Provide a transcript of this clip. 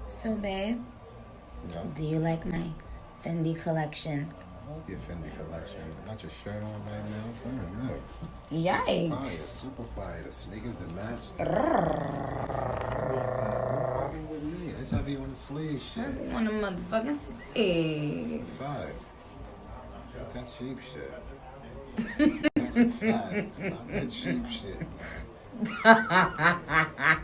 So, babe, Yes. do you like my Fendi collection? I love your Fendi collection. I got your shirt on right now. Fine, look. Yikes. Fire, super fire. The sneakers, the match. Real fucking with me. Let's have you on the sleeve shit. I want a motherfucking sleeve. Fire. That cheap shit. That's a fact. Not that cheap shit, man.